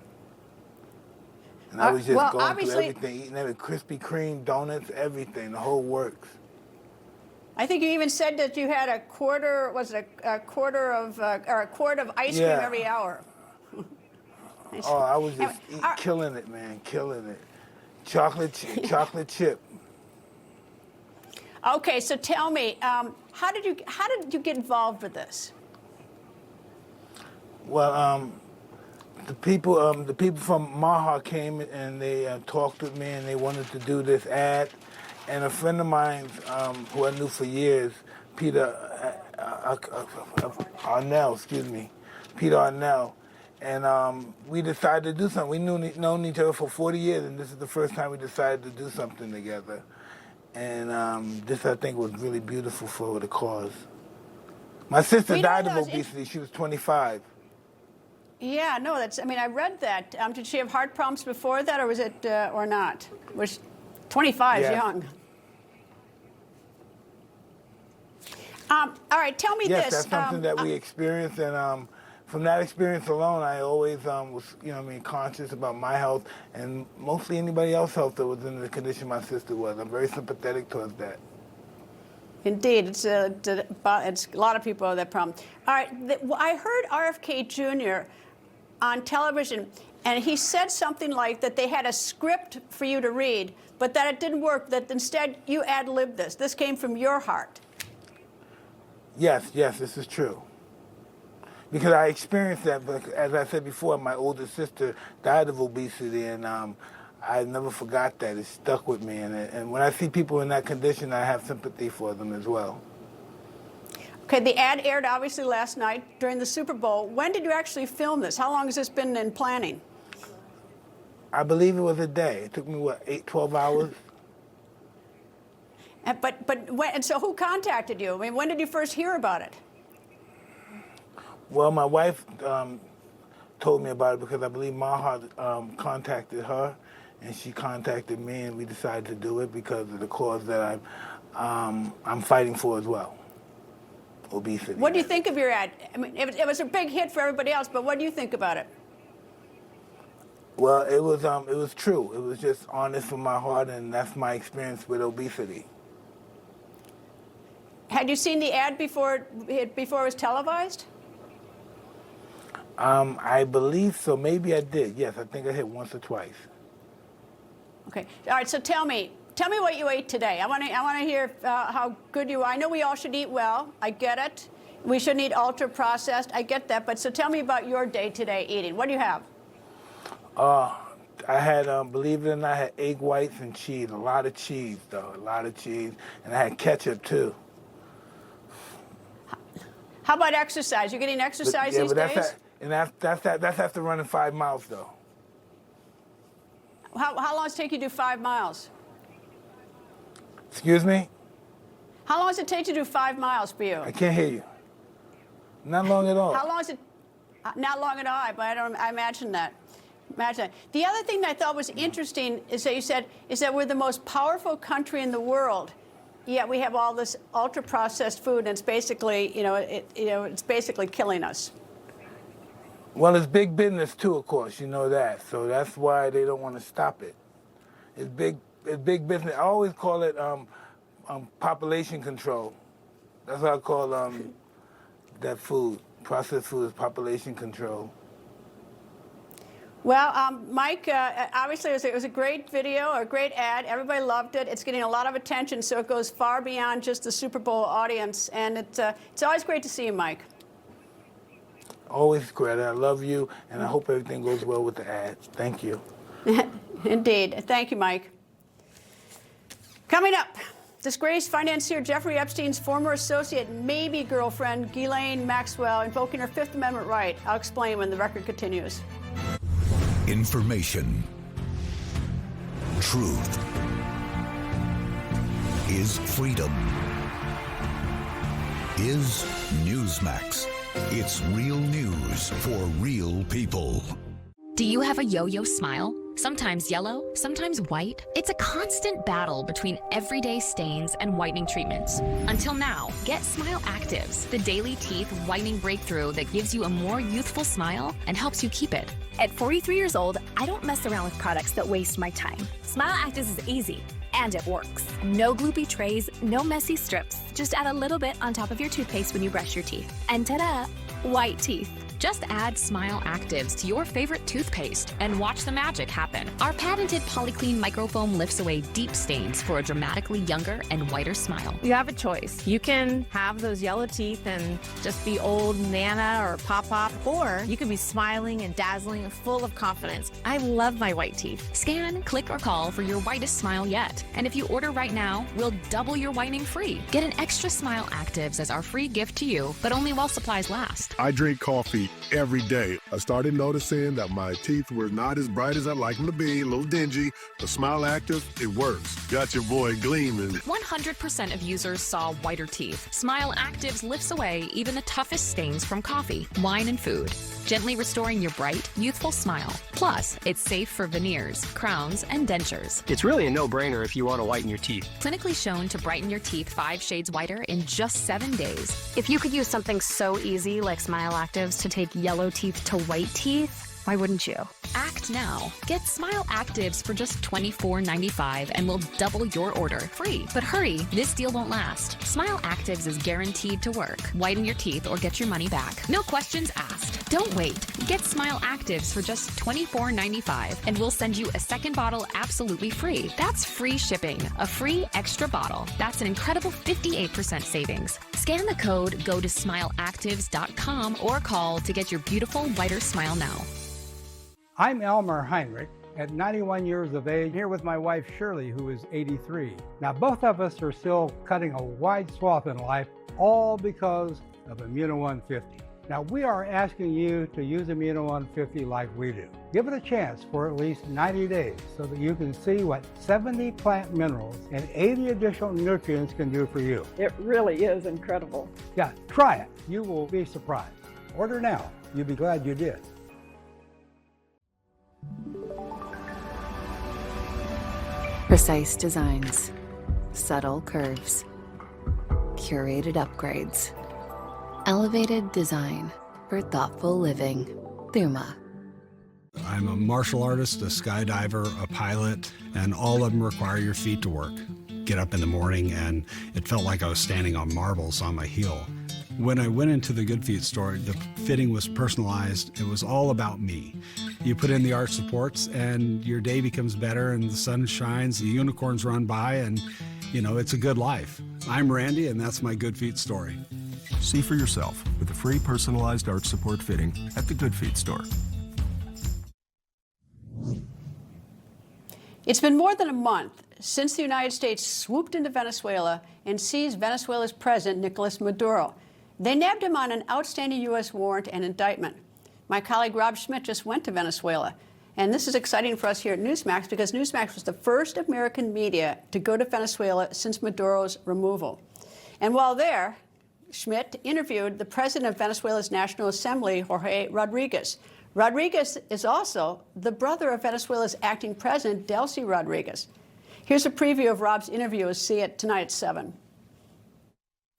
And I was just going through everything, eating every Krispy Kreme, donuts, everything, the whole works. I think you even said that you had a quart of ice cream every hour. Oh, I was just killing it, man, killing it. Chocolate chip. Okay, so tell me, how did you get involved with this? Well, the people from Maha came and they talked with me, and they wanted to do this ad. And a friend of mine, who I knew for years, Peter Arnell, and we decided to do something. We known each other for 40 years, and this is the first time we decided to do something together. And this, I think, was really beautiful for the cause. My sister died of obesity. She was 25. Yeah, no, I mean, I read that. Did she have heart problems before that, or was it, or not? Was 25 young? All right, tell me this. Yes, that's something that we experienced, and from that experience alone, I always was, conscious about my health and mostly anybody else's health that was in the condition my sister was. I'm very sympathetic towards that. Indeed, it's a lot of people have that problem. All right, I heard RFK Jr. on television, and he said something like that they had a script for you to read, but that it didn't work, that instead you ad-libbed this. This came from your heart. Yes, this is true. Because I experienced that, but as I said before, my older sister died of obesity, and I never forgot that. It stuck with me, and when I see people in that condition, I have sympathy for them as well. Okay, the ad aired obviously last night during the Super Bowl. When did you actually film this? How long has this been in planning? I believe it was a day. It took me, 12 hours? And so who contacted you? I mean, when did you first hear about it? Well, my wife told me about it because I believe Maha contacted her, and she contacted me, and we decided to do it because of the cause that I'm fighting for as well, obesity. What do you think of your ad? I mean, it was a big hit for everybody else, but what do you think about it? Well, it was true. It was just honest from my heart, and that's my experience with obesity. Had you seen the ad before it was televised? I believe so. Maybe I did. Yes, I think I hit once or twice. Okay. All right. So tell me what you ate today. I want to hear how good you are. I know we all should eat well. I get it. We shouldn't eat ultra processed. I get that. But so tell me about your day today eating. What do you have? I had, believe it or not, I had egg whites and cheese. A lot of cheese, though. A lot of cheese. And I had ketchup, too. How about exercise? You getting exercise these days? That's after running 5 miles, though. How long does it take you to do 5 miles? Excuse me? How long does it take to do 5 miles for you? I can't hear you. Not long at all. How long is it? Not long at all, but I imagine that. Imagine that. The other thing that I thought was interesting is that you said is that we're the most powerful country in the world, yet we have all this ultra-processed food, and it's basically, it's basically killing us. Well, it's big business too, of course. You know that, so that's why they don't want to stop it. It's big business. I always call it population control. That's what I call that food. Processed food is population control. Well, Mike, obviously it was a great video, a great ad. Everybody loved it. It's getting a lot of attention, so it goes far beyond just the Super Bowl audience. And it's always great to see you, Mike. Always, Greta. I love you, and I hope everything goes well with the ad. Thank you. Indeed. Thank you, Mike. Coming up, disgraced financier Jeffrey Epstein's former associate, maybe girlfriend, Ghislaine Maxwell, invoking her Fifth Amendment right. I'll explain when the record continues. Information. Truth. Is freedom. Is Newsmax. It's real news for real people. Do you have a yo-yo smile? Sometimes yellow, sometimes white. It's a constant battle between everyday stains and whitening treatments. Until now, get Smile Actives, the daily teeth whitening breakthrough that gives you a more youthful smile and helps you keep it. At 43 years old, I don't mess around with products that waste my time. Smile Actives is easy, and it works. No gloopy trays, no messy strips. Just add a little bit on top of your toothpaste when you brush your teeth. And ta-da, white teeth. Just add Smile Actives to your favorite toothpaste and watch the magic happen. Our patented Polyclean microfoam lifts away deep stains for a dramatically younger and whiter smile. You have a choice. You can have those yellow teeth and just be old Nana or Pop-Pop, or you can be smiling and dazzling and full of confidence. I love my white teeth. Scan, click, or call for your whitest smile yet. And if you order right now, we'll double your whitening free. Get an extra Smile Actives as our free gift to you, but only while supplies last. I drink coffee every day. I started noticing that my teeth were not as bright as I'd like them to be, a little dingy. The Smile Active, it works. Got your boy gleaming. 100% of users saw whiter teeth. Smile Actives lifts away even the toughest stains from coffee, wine, and food, gently restoring your bright, youthful smile. Plus, it's safe for veneers, crowns, and dentures. It's really a no-brainer if you want to whiten your teeth. Clinically shown to brighten your teeth 5 shades whiter in just 7 days. If you could use something so easy like Smile Actives to take yellow teeth to white teeth, why wouldn't you? Act now. Get Smile Actives for just $24.95 and we'll double your order free. But hurry, this deal won't last. Smile Actives is guaranteed to work. Whiten your teeth or get your money back. No questions asked. Don't wait. Get Smile Actives for just $24.95 and we'll send you a second bottle absolutely free. That's free shipping, a free extra bottle. That's an incredible 58% savings. Scan the code, go to smileactives.com or call to get your beautiful whiter smile now. I'm Elmer Heinrich, at 91 years of age, here with my wife Shirley, who is 83. Now, both of us are still cutting a wide swath in life, all because of Immuno 150. Now, we are asking you to use Immuno 150 like we do. Give it a chance for at least 90 days so that you can see what 70 plant minerals and 80 additional nutrients can do for you. It really is incredible. Yeah, try it. You will be surprised. Order now. You'll be glad you did. Precise designs, subtle curves, curated upgrades, elevated design for thoughtful living. Thuma. I'm a martial artist, a skydiver, a pilot, and all of them require your feet to work. Get up in the morning and it felt like I was standing on marbles on my heel. When I went into the Good Feet store, the fitting was personalized. It was all about me. You put in the arch supports and your day becomes better and the sun shines, the unicorns run by, and you know, it's a good life. I'm Randy and that's my Good Feet story. See for yourself with a free personalized arch support fitting at the Good Feet store. It's been more than a month since the United States swooped into Venezuela and seized Venezuela's president, Nicolas Maduro. They nabbed him on an outstanding U.S. warrant and indictment. My colleague Rob Schmitt just went to Venezuela. And this is exciting for us here at Newsmax because Newsmax was the first American media to go to Venezuela since Maduro's removal. And while there, Schmitt interviewed the president of Venezuela's National Assembly, Jorge Rodriguez. Rodriguez is also the brother of Venezuela's acting president, Delcy Rodriguez. Here's a preview of Rob's interview. See it tonight at 7.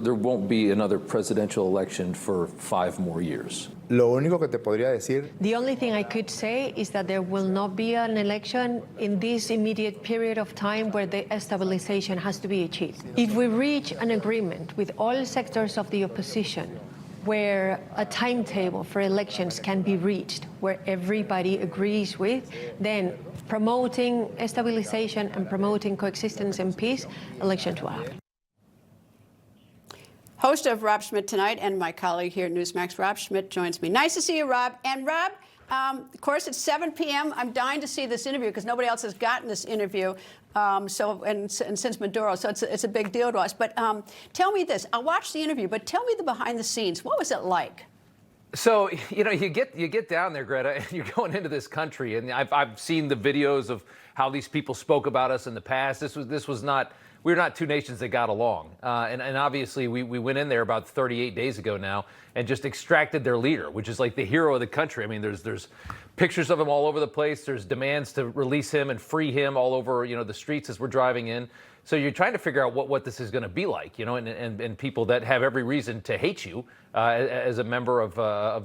There won't be another presidential election for 5 more years. Lo único que te podría decir. The only thing I could say is that there will not be an election in this immediate period of time where the stabilization has to be achieved. If we reach an agreement with all sectors of the opposition, where a timetable for elections can be reached, where everybody agrees with, then promoting stabilization and promoting coexistence and peace, elections will happen. Host of Rob Schmitt Tonight and my colleague here at Newsmax, Rob Schmitt, joins me. Nice to see you, Rob. And Rob, of course, it's 7 p.m. I'm dying to see this interview because nobody else has gotten this interview. And since Maduro, so it's a big deal to us. But tell me this: I'll watch the interview, but tell me the behind the scenes. What was it like? So you get down there, Greta, and you're going into this country, and I've seen the videos of how these people spoke about us in the past. This was not. We're not two nations that got along. And obviously, we went in there about 38 days ago now and just extracted their leader, which is like the hero of the country. I mean, there's pictures of him all over the place. There's demands to release him and free him all over, the streets as we're driving in. So you're trying to figure out what this is going to be like, and people that have every reason to hate you as a member of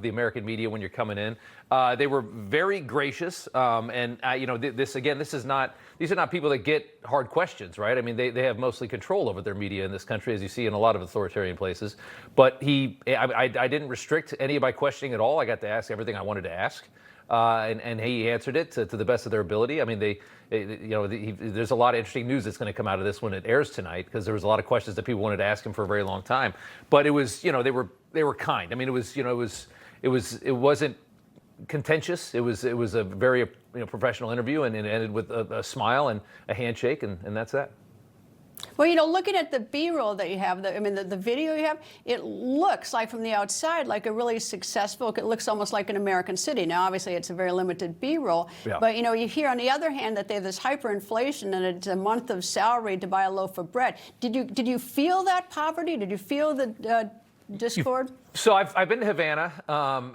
the American media when you're coming in. They were very gracious, these are not people that get hard questions, right? I mean, they have mostly control over their media in this country, as you see in a lot of authoritarian places. But I didn't restrict any of my questioning at all. I got to ask everything I wanted to ask. And he answered it to the best of their ability. I mean, there's a lot of interesting news that's going to come out of this when it airs tonight, because there was a lot of questions that people wanted to ask him for a very long time. But it was, they were kind. I mean, it wasn't contentious. It was a very professional interview, and it ended with a smile and a handshake, and that's that. Well, looking at the B-roll that you have, the video you have, it looks like from the outside like a really successful, it looks almost like an American city. Now, obviously, it's a very limited B-roll. Yeah. But, you hear on the other hand that they have this hyperinflation and it's a month of salary to buy a loaf of bread. Did you feel that poverty? Did you feel the discord? So I've been to Havana,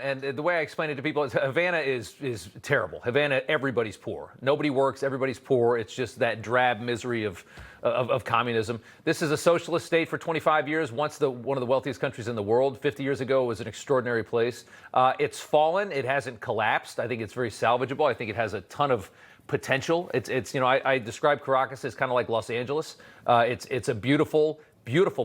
and the way I explain it to people is Havana is terrible. Havana, everybody's poor. Nobody works, everybody's poor. It's just that drab misery of communism. This is a socialist state for 25 years, once one of the wealthiest countries in the world. 50 years ago, it was an extraordinary place. It's fallen. It hasn't collapsed. I think it's very salvageable. I think it has a ton of potential. I describe Caracas as kind of like Los Angeles. It's a beautiful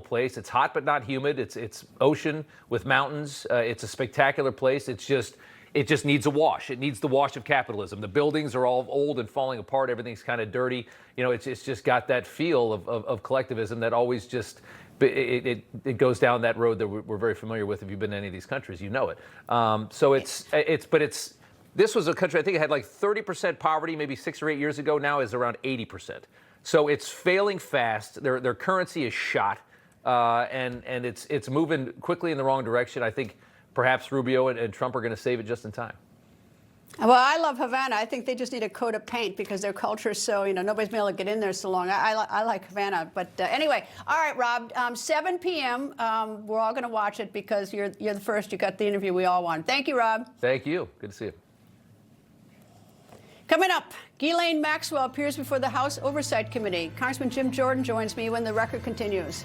place. It's hot but not humid. It's ocean with mountains. It's a spectacular place. It just needs a wash. It needs the wash of capitalism. The buildings are all old and falling apart. Everything's kind of dirty. It's just got that feel of collectivism that always just it goes down that road that we're very familiar with. If you've been to any of these countries, you know it. This was a country, I think it had like 30% poverty maybe 6 or 8 years ago. Now is around 80%. So it's failing fast. Their currency is shot, and it's moving quickly in the wrong direction. I think perhaps Rubio and Trump are going to save it just in time. Well, I love Havana. I think they just need a coat of paint because their culture is so, nobody's been able to get in there so long. I like Havana. But anyway, all right, Rob, 7 p.m., we're all going to watch it because you're the first. You got the interview we all want. Thank you, Rob. Thank you. Good to see you. Coming up, Ghislaine Maxwell appears before the House Oversight Committee. Congressman Jim Jordan joins me when the record continues.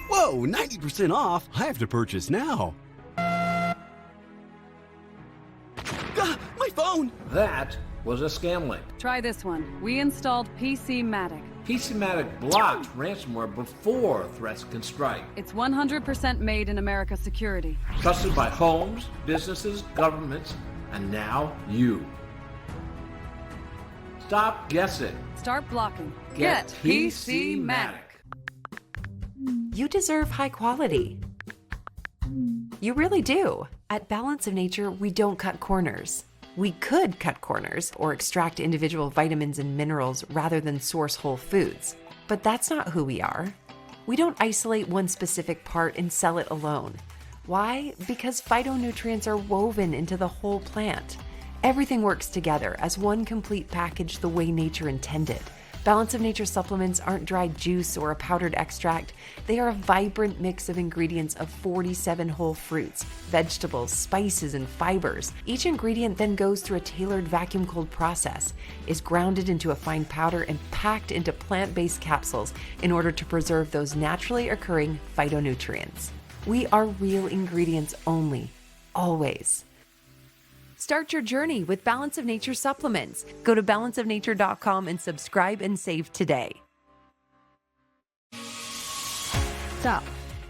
Whoa, 90% off. I have to purchase now. My phone! That was a scam link. Try this one. We installed PCmatic. PCmatic blocks ransomware before threats can strike. It's 100% made in America security. Trusted by homes, businesses, governments, and now you. Stop guessing. Start blocking. Get PCmatic. You deserve high quality. You really do. At Balance of Nature, we don't cut corners. We could cut corners or extract individual vitamins and minerals rather than source whole foods. But that's not who we are. We don't isolate one specific part and sell it alone. Why? Because phytonutrients are woven into the whole plant. Everything works together as one complete package the way nature intended. Balance of Nature supplements aren't dried juice or a powdered extract. They are a vibrant mix of ingredients of 47 whole fruits, vegetables, spices, and fibers. Each ingredient then goes through a tailored vacuum-cooled process, is grounded into a fine powder, and packed into plant-based capsules in order to preserve those naturally occurring phytonutrients. We are real ingredients only, always. Start your journey with Balance of Nature supplements. Go to balanceofnature.com and subscribe and save today. So,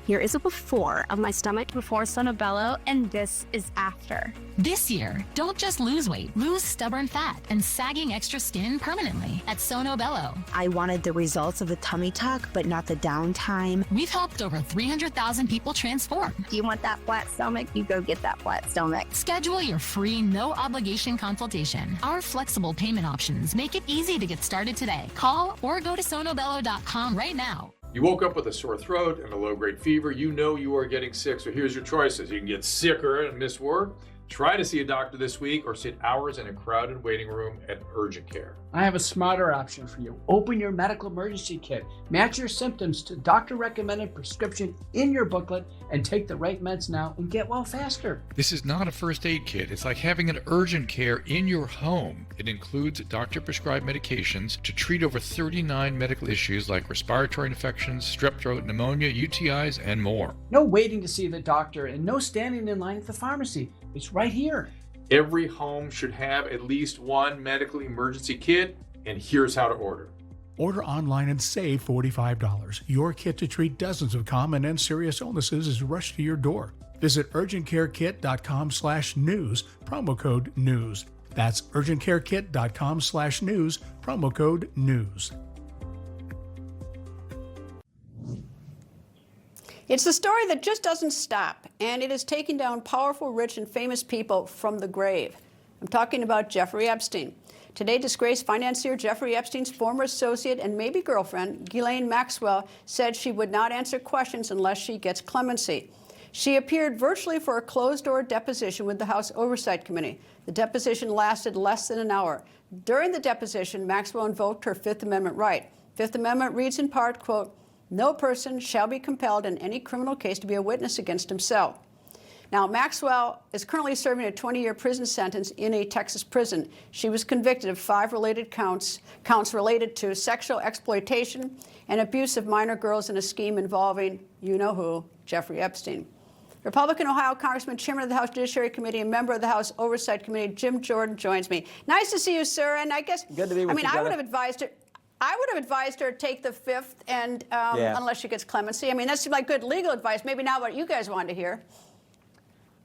here is a before of my stomach before Sonobello, and this is after. This year, don't just lose weight, lose stubborn fat and sagging extra skin permanently at Sonobello. I wanted the results of the tummy tuck, but not the downtime. We've helped over 300,000 people transform. Do you want that flat stomach? You go get that flat stomach. Schedule your free, no-obligation consultation. Our flexible payment options make it easy to get started today. Call or go to sonobello.com right now. You woke up with a sore throat and a low-grade fever. You know you are getting sick, so here's your choices. You can get sicker and miss work, try to see a doctor this week, or sit hours in a crowded waiting room at urgent care. I have a smarter option for you. Open your medical emergency kit. Match your symptoms to doctor-recommended prescription in your booklet and take the right meds now and get well faster. This is not a first aid kit. It's like having an urgent care in your home. It includes doctor-prescribed medications to treat over 39 medical issues like respiratory infections, strep throat, pneumonia, UTIs, and more. No waiting to see the doctor and no standing in line at the pharmacy. It's right here. Every home should have at least one medical emergency kit, and here's how to order. Order online and save $45. Your kit to treat dozens of common and serious illnesses is rushed to your door. Visit urgentcarekit.com/news, promo code NEWS. That's urgentcarekit.com/news, promo code NEWS. It's a story that just doesn't stop, and it is taking down powerful, rich, and famous people from the grave. I'm talking about Jeffrey Epstein. Today, disgraced financier Jeffrey Epstein's former associate and maybe girlfriend, Ghislaine Maxwell, said she would not answer questions unless she gets clemency. She appeared virtually for a closed-door deposition with the House Oversight Committee. The deposition lasted less than an hour. During the deposition, Maxwell invoked her Fifth Amendment right. Fifth Amendment reads in part, quote, "No person shall be compelled in any criminal case to be a witness against himself." Now, Maxwell is currently serving a 20-year prison sentence in a Texas prison. She was convicted of 5 related counts related to sexual exploitation and abuse of minor girls in a scheme involving, you-know-who, Jeffrey Epstein. Republican Ohio Congressman, Chairman of the House Judiciary Committee, and member of the House Oversight Committee, Jim Jordan, joins me. Nice to see you, sir. And I guess, good to be with you, I would have advised her. I would have advised her to take the fifth, and unless she gets clemency. I mean, that seemed like good legal advice. Maybe not what you guys wanted to hear.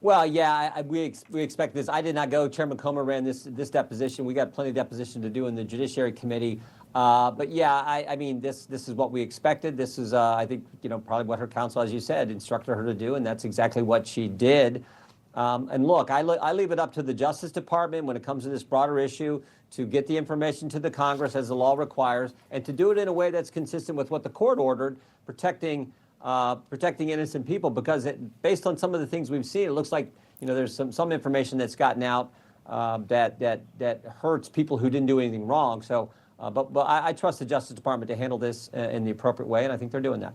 Well, yeah, we expect this. I did not go. Chairman Comer ran this deposition. We got plenty of deposition to do in the Judiciary Committee. But yeah, I mean, this is what we expected. This is, I think, probably what her counsel, as you said, instructed her to do, and that's exactly what she did. And look, I leave it up to the Justice Department when it comes to this broader issue to get the information to the Congress as the law requires, and to do it in a way that's consistent with what the court ordered, protecting innocent people. Because based on some of the things we've seen, it looks like there's some information that's gotten out that hurts people who didn't do anything wrong. So, but I trust the Justice Department to handle this in the appropriate way, and I think they're doing that.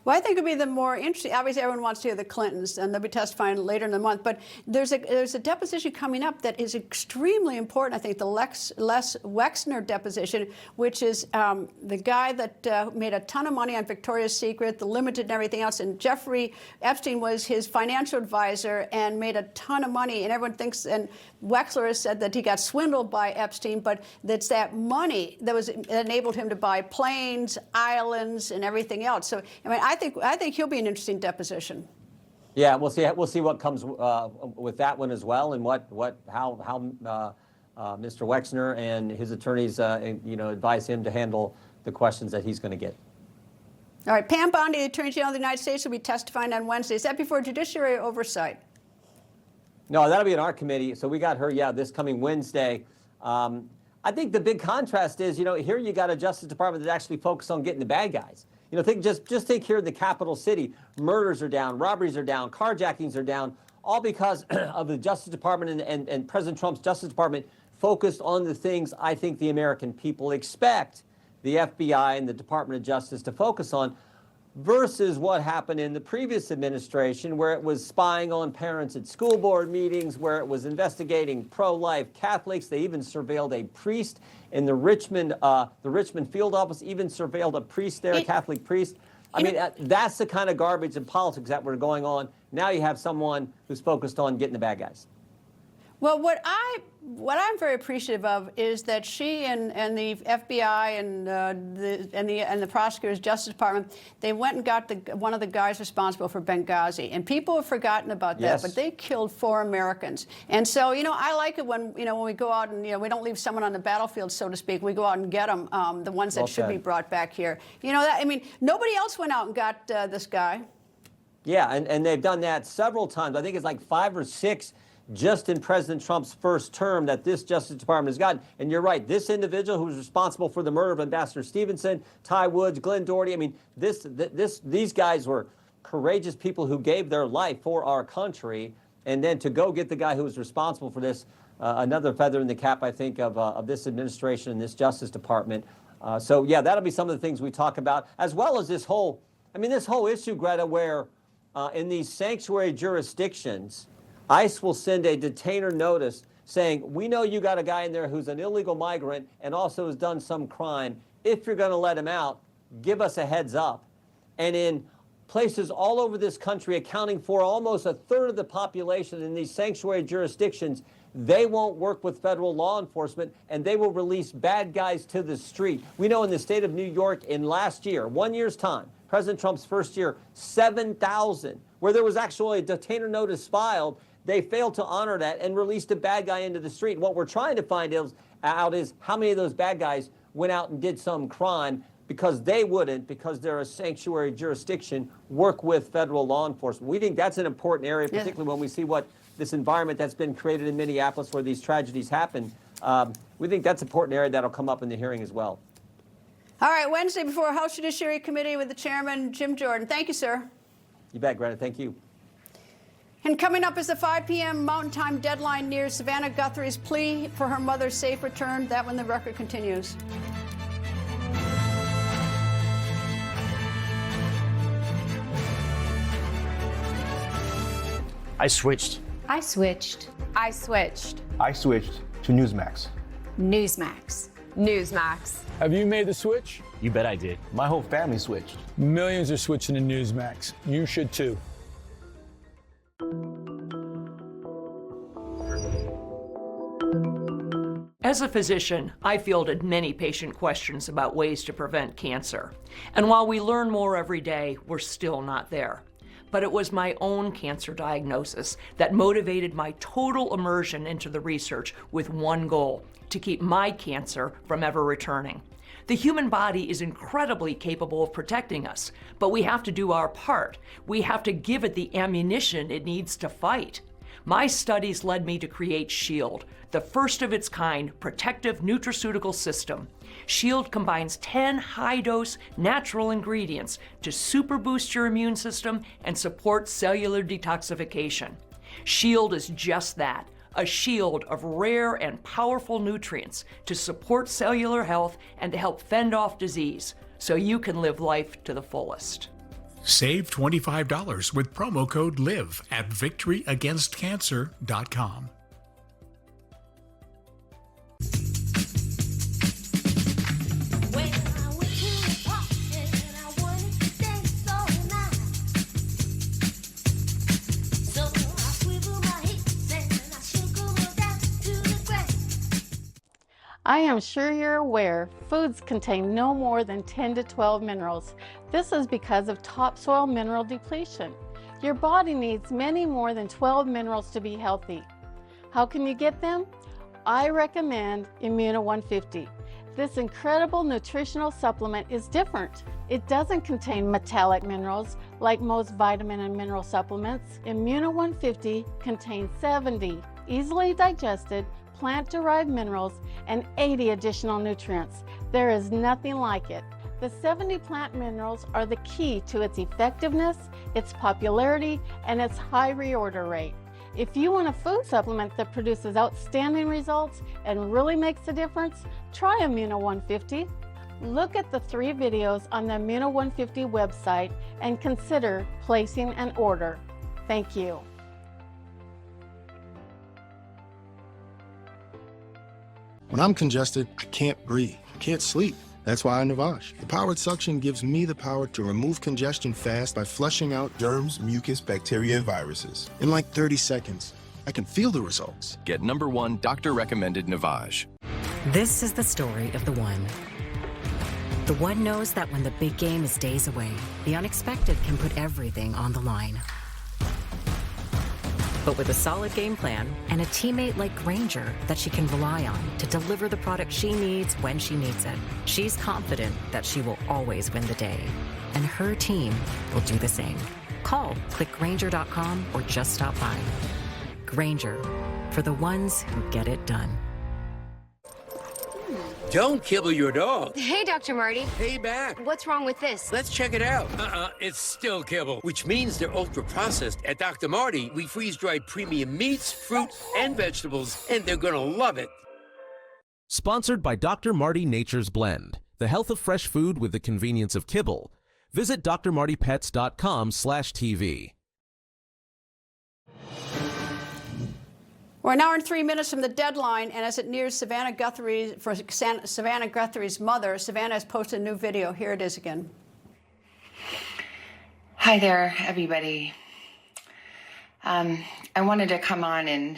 Well, I think it would be the more interesting. Obviously, everyone wants to hear the Clintons, and they'll be testifying later in the month. But there's a deposition coming up that is extremely important. I think the Les Wexner deposition, which is the guy that made a ton of money on Victoria's Secret, the Limited, and everything else. And Jeffrey Epstein was his financial advisor and made a ton of money. And everyone thinks, and Wexler has said that he got swindled by Epstein, but that's that money that enabled him to buy planes, islands, and everything else. So, I mean, I think he'll be an interesting deposition. Yeah, we'll see what comes with that one as well, and how Mr. Wexner and his attorneys advise him to handle the questions that he's going to get. All right, Pam Bondi, the Attorney General of the United States, will be testifying on Wednesday. Is that before Judiciary Oversight? No, that'll be in our committee. So we got her, this coming Wednesday. I think the big contrast is, here you got a Justice Department that actually focused on getting the bad guys. Just think here in the capital city, murders are down, robberies are down, carjackings are down, all because of the Justice Department and President Trump's Justice Department focused on the things I think the American people expect the FBI and the Department of Justice to focus on, versus what happened in the previous administration, where it was spying on parents at school board meetings, where it was investigating pro-life Catholics. They even surveilled a priest in the Richmond field office, even surveilled a priest there, a Catholic priest. I mean, that's the kind of garbage and politics that were going on. Now you have someone who's focused on getting the bad guys. Well, what I'm very appreciative of is that she and the FBI and the prosecutors, Justice Department, they went and got one of the guys responsible for Benghazi, and people have forgotten about that. Yes. But they killed 4 Americans, and so I like it when when we go out and we don't leave someone on the battlefield, so to speak. We go out and get them, the ones that should be brought back here. I mean, nobody else went out and got this guy. Yeah, and they've done that several times. I think it's like 5 or 6. Just in President Trump's first term that this Justice Department has gotten. And you're right, this individual who was responsible for the murder of Ambassador Stevenson, Ty Woods, Glenn Doherty, I mean, these guys were courageous people who gave their life for our country. And then to go get the guy who was responsible for this, another feather in the cap, I think, of this administration and this Justice Department. So, yeah, that'll be some of the things we talk about, as well as this whole issue, Greta, where in these sanctuary jurisdictions, ICE will send a detainer notice saying, we know you got a guy in there who's an illegal migrant and also has done some crime. If you're going to let him out, give us a heads up. And in places all over this country, accounting for almost a third of the population in these sanctuary jurisdictions, they won't work with federal law enforcement, and they will release bad guys to the street. We know in the state of New York in last year, 1 year's time, President Trump's first year, 7,000, where there was actually a detainer notice filed. They failed to honor that and released a bad guy into the street. And what we're trying to find out is how many of those bad guys went out and did some crime, because they wouldn't, because they're a sanctuary jurisdiction, work with federal law enforcement. We think that's an important area, particularly when we see what this environment that's been created in Minneapolis where these tragedies happen. We think that's an important area that'll come up in the hearing as well. All right, Wednesday before House Judiciary Committee with the Chairman, Jim Jordan. Thank you, sir. You bet, Greta. Thank you. And coming up is the 5 p.m. Mountain Time deadline near Savannah Guthrie's plea for her mother's safe return. That when the record continues. I switched. I switched. I switched. I switched to Newsmax. Newsmax. Newsmax. Have you made the switch? You bet I did. My whole family switched. Millions are switching to Newsmax. You should too. As a physician, I fielded many patient questions about ways to prevent cancer. And while we learn more every day, we're still not there. But it was my own cancer diagnosis that motivated my total immersion into the research with one goal: to keep my cancer from ever returning. The human body is incredibly capable of protecting us, but we have to do our part. We have to give it the ammunition it needs to fight. My studies led me to create SHIELD, the first of its kind protective nutraceutical system. SHIELD combines 10 high-dose natural ingredients to super boost your immune system and support cellular detoxification. SHIELD is just that, a shield of rare and powerful nutrients to support cellular health and to help fend off disease, so you can live life to the fullest. Save $25 with promo code LIVE at victoryagainstcancer.com. I am sure you're aware foods contain no more than 10 to 12 minerals. This is because of topsoil mineral depletion. Your body needs many more than 12 minerals to be healthy. How can you get them? I recommend Immuno 150. This incredible nutritional supplement is different. It doesn't contain metallic minerals like most vitamin and mineral supplements. Immuno 150 contains 70 easily digested plant-derived minerals and 80 additional nutrients. There is nothing like it. The 70 plant minerals are the key to its effectiveness, its popularity, and its high reorder rate. If you want a food supplement that produces outstanding results and really makes a difference, try Immuno 150. Look at the 3 videos on the Immuno 150 website and consider placing an order. Thank you. When I'm congested, I can't breathe, can't sleep. That's why I Navage. The powered suction gives me the power to remove congestion fast by flushing out germs, mucus, bacteria, and viruses. In like 30 seconds, I can feel the results. Get #1 doctor-recommended Navage. This is the story of the one. The one knows that when the big game is days away, the unexpected can put everything on the line. But with a solid game plan and a teammate like Grainger that she can rely on to deliver the product she needs when she needs it, she's confident that she will always win the day. And her team will do the same. Call, click Grainger.com, or just stop by. Grainger, for the ones who get it done. Don't kibble your dog. Hey, Dr. Marty. Hey, back. What's wrong with this? Let's check it out. It's still kibble, which means they're ultra-processed. At Dr. Marty, we freeze-dried premium meats, fruits, and vegetables, and they're gonna love it. Sponsored by Dr. Marty Nature's Blend, the health of fresh food with the convenience of kibble. Visit drmartypets.com/TV. We're an hour and 3 minutes from the deadline, and as it nears Savannah Guthrie's mother, Savannah has posted a new video. Here it is again. Hi there, everybody. I wanted to come on and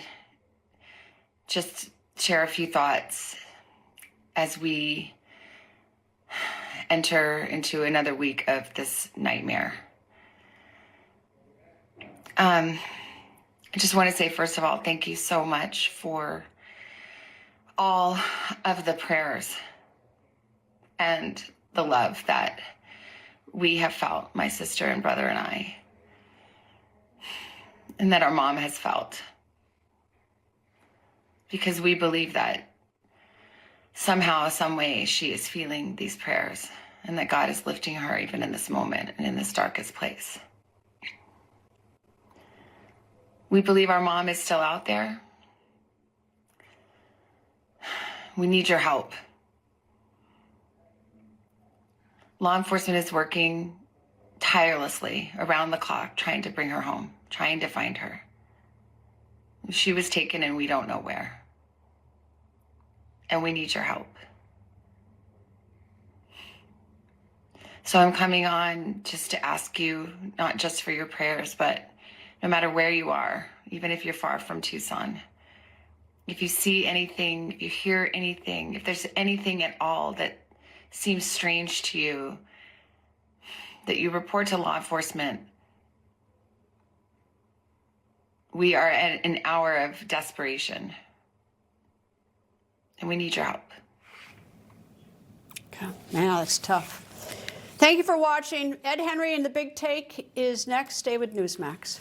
just share a few thoughts as we enter into another week of this nightmare. I just want to say, first of all, thank you so much for all of the prayers and the love that we have felt, my sister and brother and I, and that our mom has felt. Because we believe that somehow, some way, she is feeling these prayers and that God is lifting her even in this moment and in this darkest place. We believe our mom is still out there. We need your help. Law enforcement is working tirelessly around the clock trying to bring her home, trying to find her. She was taken and we don't know where. And we need your help. So I'm coming on just to ask you, not just for your prayers, but no matter where you are, even if you're far from Tucson, if you see anything, if you hear anything, if there's anything at all that seems strange to you, that you report to law enforcement. We are at an hour of desperation, and we need your help. Okay. Man, that's tough. Thank you for watching. Ed Henry and The Big Take is next. Stay with Newsmax.